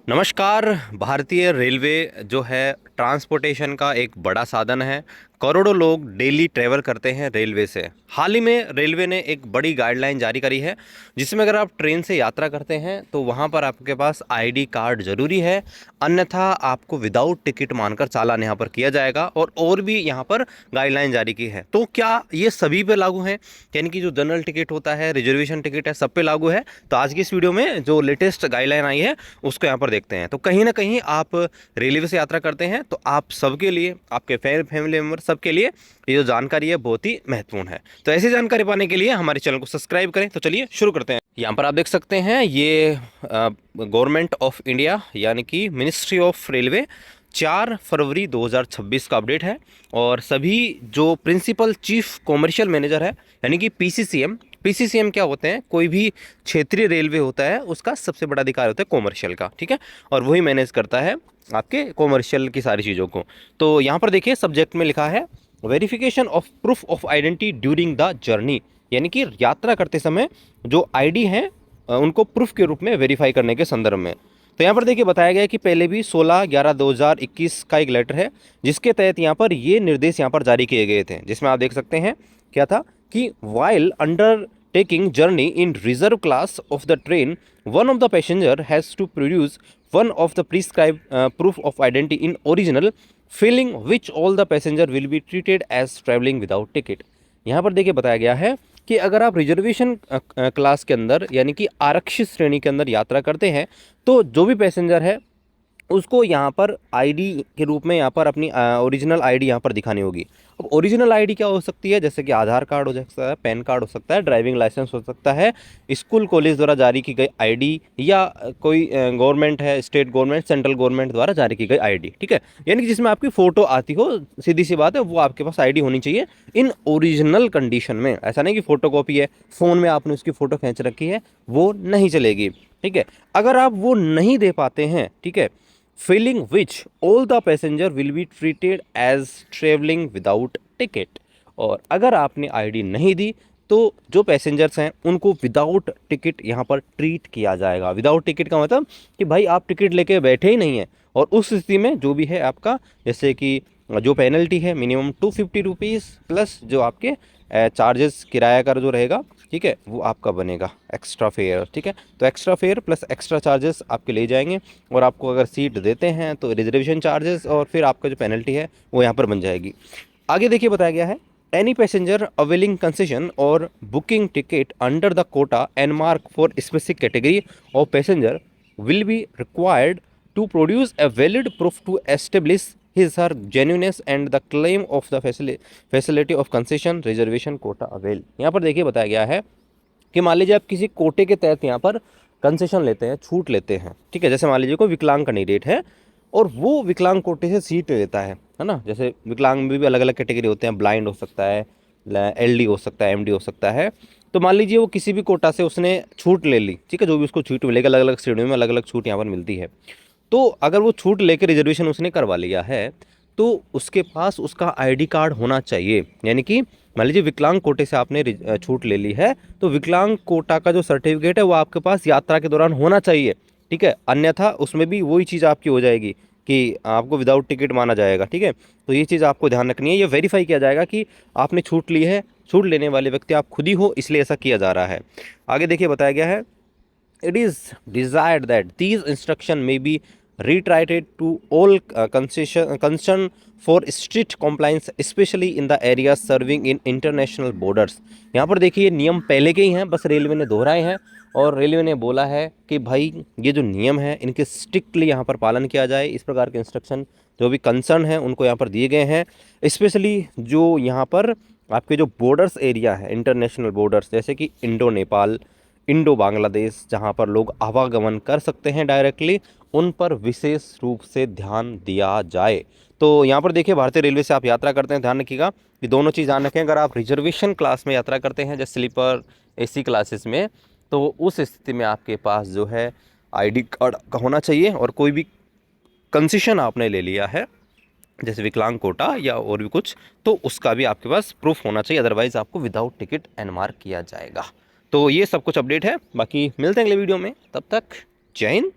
नमस्कार। भारतीय रेलवे जो है ट्रांसपोर्टेशन का एक बड़ा साधन है। करोड़ों लोग डेली ट्रैवल करते हैं रेलवे से। हाल ही में रेलवे ने एक बड़ी गाइडलाइन जारी करी है जिसमें अगर आप ट्रेन से यात्रा करते हैं तो वहां पर आपके पास आईडी कार्ड ज़रूरी है, अन्यथा आपको विदाउट टिकट मानकर चालान यहां पर किया जाएगा। और भी यहां पर गाइडलाइन जारी की है। तो क्या ये सभी पे लागू है? यानी कि जो जनरल टिकट होता है, रिजर्वेशन टिकट है, सब पे लागू है? तो आज की इस वीडियो में जो लेटेस्ट गाइडलाइन आई है उसको यहाँ पर देखते हैं। तो कहीं ना कहीं आप रेलवे से यात्रा करते हैं तो आप सबके लिए, आपके फैमिली मेम्बर सबके लिए ये जो जानकारी है बहुत ही महत्वपूर्ण है। तो ऐसी जानकारी पाने के लिए हमारे चैनल को सब्सक्राइब करें। तो चलिए शुरू करते हैं। यहाँ पर आप देख सकते हैं ये गवर्नमेंट ऑफ इंडिया यानी कि मिनिस्ट्री ऑफ रेलवे 4 फरवरी 2026 का अपडेट है। और सभी जो प्रिंसिपल चीफ कॉमर्शियल मैनेजर है यानी कि पीसीसीएम, पीसीसीएम क्या होते हैं? कोई भी क्षेत्रीय रेलवे होता है उसका सबसे बड़ा अधिकार होता है कॉमर्शियल का, ठीक है। और वही मैनेज करता है आपके कॉमर्शियल की सारी चीज़ों को। तो यहाँ पर देखिए सब्जेक्ट में लिखा है verification of proof of identity during the journey, यानी कि यात्रा करते समय जो आईडी हैं उनको प्रूफ के रूप में वेरीफाई करने के संदर्भ में। तो यहाँ पर देखिए बताया गया है कि पहले भी 16/11/2021 का एक लेटर है जिसके तहत यहाँ पर ये निर्देश यहाँ पर जारी किए गए थे, जिसमें आप देख सकते हैं क्या था कि while undertaking journey in reserve class of the train one of the passenger has to produce one of the prescribe proof of identity in original failing which all the passenger will be treated as travelling without ticket. यहाँ पर देखिए बताया गया है कि अगर आप reservation class के अंदर यानी कि आरक्षित श्रेणी के अंदर यात्रा करते हैं तो जो भी पैसेंजर है उसको यहाँ पर आईडी के रूप में यहाँ पर अपनी ओरिजिनल आईडी यहाँ पर दिखानी होगी। अब ओरिजिनल आईडी क्या हो सकती है? जैसे कि आधार कार्ड हो सकता है, पैन कार्ड हो सकता है, ड्राइविंग लाइसेंस हो सकता है, स्कूल कॉलेज द्वारा जारी की गई आईडी, या कोई गवर्नमेंट है, स्टेट गवर्नमेंट, सेंट्रल गवर्नमेंट द्वारा जारी की गई आईडी, ठीक है। यानी कि जिसमें आपकी फ़ोटो आती हो, सीधी सी बात है, वो आपके पास आईडी होनी चाहिए इन ओरिजिनल कंडीशन में। ऐसा नहीं कि फ़ोटो कॉपी है, फ़ोन में आपने उसकी फ़ोटो खींच रखी है, वो नहीं चलेगी, ठीक है। अगर आप वो नहीं दे पाते हैं, ठीक है, filling which all the passenger will be treated as traveling without ticket। और अगर आपने आईडी नहीं दी तो जो पैसेंजर्स हैं उनको विदाउट टिकट यहाँ पर ट्रीट किया जाएगा। विदाउट टिकट का मतलब कि भाई आप टिकट लेके बैठे ही नहीं हैं, और उस स्थिति में जो भी है आपका, जैसे कि जो पेनल्टी है मिनिमम 250 रुपीज़ प्लस जो आपके चार्जेस किराया का जो रहेगा, ठीक है, वो आपका बनेगा एक्स्ट्रा फेयर, ठीक है। तो extra fair plus extra charges आपके ले जाएंगे, और आपको अगर सीट देते हैं तो रिजर्वेशन चार्जेस, और फिर आपका जो पेनल्टी है वो यहाँ पर बन जाएगी। आगे देखिए बताया गया है एनी पैसेंजर अवेलिंग कंसेशन और booking ticket under the quota and mark for specific category of passenger will be required to produce a valid proof to establish his her genuineness and the claim of the facility of concession reservation quota avail। यहाँ पर देखिए बताया गया है कि मान लीजिए आप किसी कोटे के तहत यहाँ पर कंसेशन लेते हैं, छूट लेते हैं, ठीक है। जैसे मान लीजिए कोई विकलांग कैंडिडेट है और वो विकलांग कोटे से सीट लेता है ना। जैसे विकलांग में भी अलग अलग कैटेगरी होते हैं, ब्लाइंड हो सकता है, एलडी हो सकता है, एमडी हो सकता है। तो मान लीजिए वो किसी भी कोटा से उसने छूट ले ली, ठीक है, जो भी उसको छूट मिलेगी, अलग अलग श्रेणियों में अलग अलग छूट यहाँ पर मिलती है। तो अगर वो छूट लेकर रिजर्वेशन उसने करवा लिया है तो उसके पास उसका आईडी कार्ड होना चाहिए। यानी कि मान लीजिए विकलांग कोटे से आपने छूट ले ली है तो विकलांग कोटा का जो सर्टिफिकेट है वो आपके पास यात्रा के दौरान होना चाहिए, ठीक है। अन्यथा उसमें भी वही चीज़ आपकी हो जाएगी कि आपको विदाउट टिकट माना जाएगा, ठीक है। तो ये चीज़ आपको ध्यान रखनी है। ये वेरीफाई किया जाएगा कि आपने छूट ली है, छूट लेने वाले व्यक्ति आप खुद ही हो, इसलिए ऐसा किया जा रहा है। आगे देखिए बताया गया है it is desired that these instruction may be reiterated to all concern for strict compliance especially in the areas serving in international borders। यहाँ पर देखिए नियम पहले के ही हैं, बस रेलवे ने दोहराए हैं, और रेलवे ने बोला है कि भाई ये जो नियम है इनके स्ट्रिक्टली यहाँ पर पालन किया जाए। इस प्रकार के इंस्ट्रक्शन जो भी कंसर्न है उनको यहाँ पर दिए गए हैं। स्पेशली जो यहाँ पर आपके जो बॉर्डर्स एरिया है, इंटरनेशनल बॉर्डर्स, जैसे कि इंडो नेपाल, इंडो बांग्लादेश, जहाँ पर लोग आवागमन कर सकते हैं डायरेक्टली, उन पर विशेष रूप से ध्यान दिया जाए। तो यहाँ पर देखिए भारतीय रेलवे से आप यात्रा करते हैं, ध्यान रखिएगा कि दोनों चीज़ ध्यान रखें। अगर आप रिजर्वेशन क्लास में यात्रा करते हैं जैसे स्लीपर एसी क्लासेस में, तो उस स्थिति में आपके पास जो है आईडी कार्ड का होना चाहिए, और कोई भी कंसेशन आपने ले लिया है जैसे विकलांग कोटा या और भी कुछ, तो उसका भी आपके पास प्रूफ होना चाहिए, अदरवाइज आपको विदाउट टिकट एनमार्क किया जाएगा। तो ये सब कुछ अपडेट है, बाकी मिलते हैं अगले वीडियो में, तब तक जय हिंद।